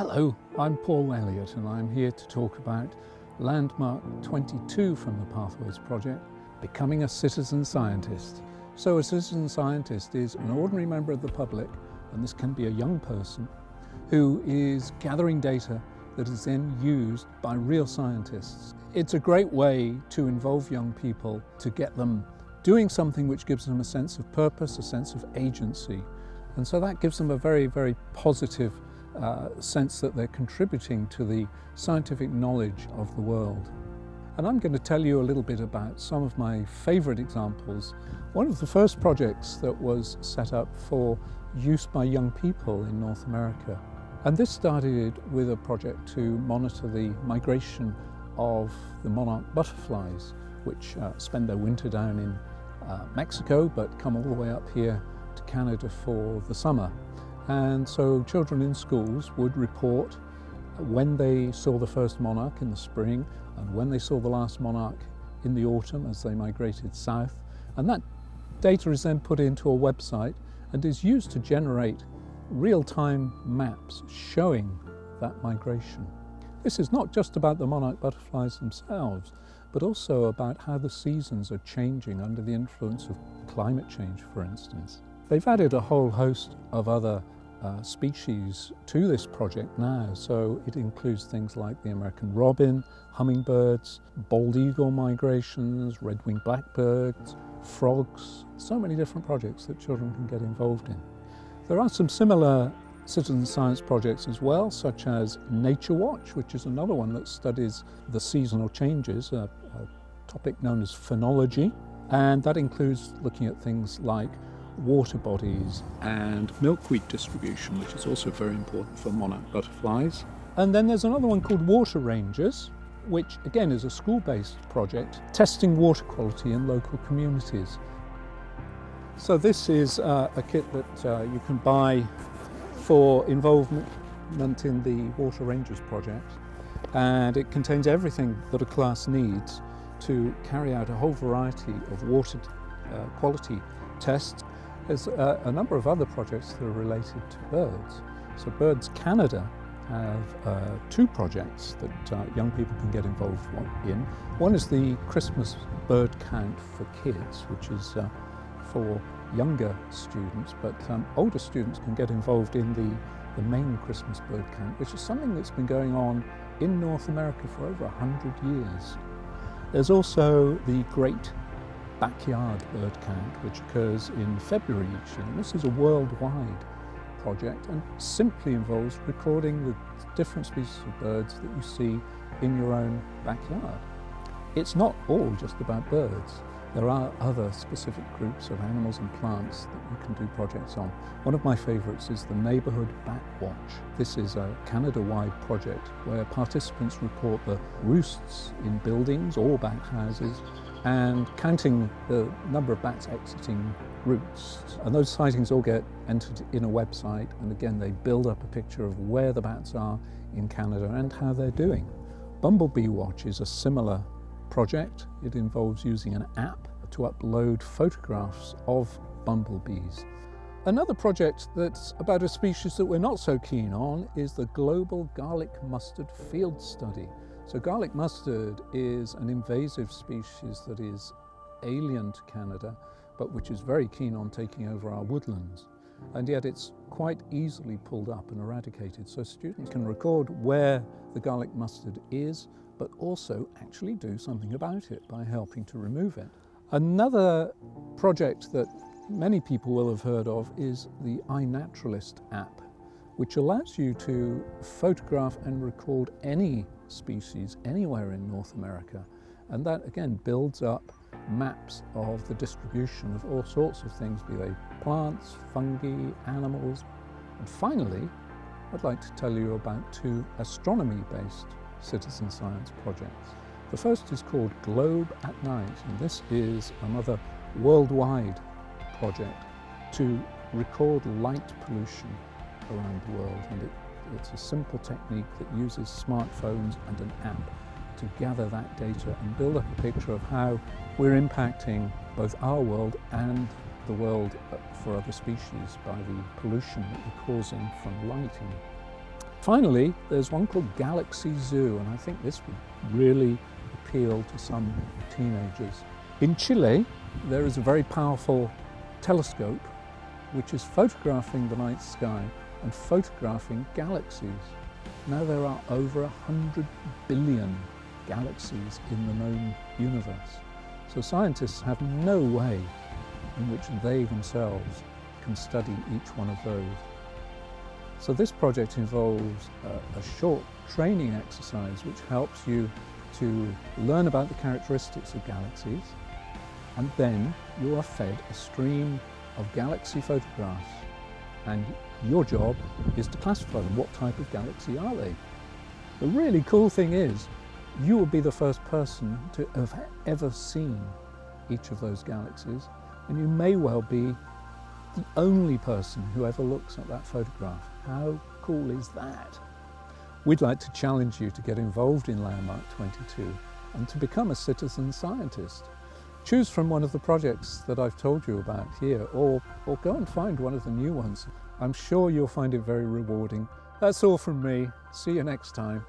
Hello, I'm Paul Elliott and I'm here to talk about Landmark 22 from the Pathways Project, Becoming a Citizen Scientist. So a citizen scientist is an ordinary member of the public, and this can be a young person, who is gathering data that is then used by real scientists. It's a great way to involve young people, to get them doing something which gives them a sense of purpose, a sense of agency. And so that gives them a very, very positive sense that they're contributing to the scientific knowledge of the world. And I'm going to tell you a little bit about some of my favourite examples. One of the first projects that was set up for use by young people in North America. And this started with a project to monitor the migration of the Monarch Butterflies, which spend their winter down in Mexico, but come all the way up here to Canada for the summer. And so children in schools would report when they saw the first monarch in the spring and when they saw the last monarch in the autumn as they migrated south. And that data is then put into a website and is used to generate real-time maps showing that migration. This is not just about the monarch butterflies themselves, but also about how the seasons are changing under the influence of climate change, for instance. They've added a whole host of other species to this project now, so it includes things like the American robin, hummingbirds, bald eagle migrations, red-winged blackbirds, frogs, so many different projects that children can get involved in. There are some similar citizen science projects as well, such as Nature Watch, which is another one that studies the seasonal changes, a topic known as phenology, and that includes looking at things like water bodies and milkweed distribution, which is also very important for monarch butterflies. And then there's another one called Water Rangers, which again is a school-based project testing water quality in local communities. So this is a kit that you can buy for involvement in the Water Rangers project, and it contains everything that a class needs to carry out a whole variety of water quality tests. There's a number of other projects that are related to birds. So Birds Canada have two projects that young people can get involved in. One is the Christmas bird count for kids, which is for younger students, but older students can get involved in the main Christmas bird count, which is something that's been going on in North America for over 100 years. There's also the Great Backyard Bird Count, which occurs in February each year. And this is a worldwide project and simply involves recording the different species of birds that you see in your own backyard. It's not all just about birds. There are other specific groups of animals and plants that you can do projects on. One of my favourites is the Neighbourhood Bat Watch. This is a Canada-wide project where participants report the roosts in buildings or bat houses and counting the number of bats exiting roosts. And those sightings all get entered in a website, and again they build up a picture of where the bats are in Canada and how they're doing. Bumblebee Watch is a similar project. It involves using an app to upload photographs of bumblebees. Another project that's about a species that we're not so keen on is the Global Garlic Mustard Field Study. So garlic mustard is an invasive species that is alien to Canada, but which is very keen on taking over our woodlands. And yet it's quite easily pulled up and eradicated. So students can record where the garlic mustard is, but also actually do something about it by helping to remove it. Another project that many people will have heard of is the iNaturalist app, which allows you to photograph and record any species anywhere in North America. And that again builds up maps of the distribution of all sorts of things, be they plants, fungi, animals. And finally, I'd like to tell you about two astronomy-based citizen science projects. The first is called Globe at Night, and this is another worldwide project to record light pollution around the world. And it's a simple technique that uses smartphones and an app to gather that data and build up a picture of how we're impacting both our world and the world for other species by the pollution that we're causing from lighting. Finally, there's one called Galaxy Zoo, and I think this would really appeal to some teenagers. In Chile, there is a very powerful telescope which is photographing the night sky and photographing galaxies. Now there are over 100 billion galaxies in the known universe. So scientists have no way in which they themselves can study each one of those. So this project involves a short training exercise which helps you to learn about the characteristics of galaxies, and then you are fed a stream of galaxy photographs, and your job is to classify them. What type of galaxy are they? The really cool thing is you will be the first person to have ever seen each of those galaxies, and you may well be the only person who ever looks at that photograph. How cool is that? We'd like to challenge you to get involved in Landmark 22 and to become a citizen scientist. Choose from one of the projects that I've told you about here, or go and find one of the new ones. I'm sure you'll find it very rewarding. That's all from me. See you next time.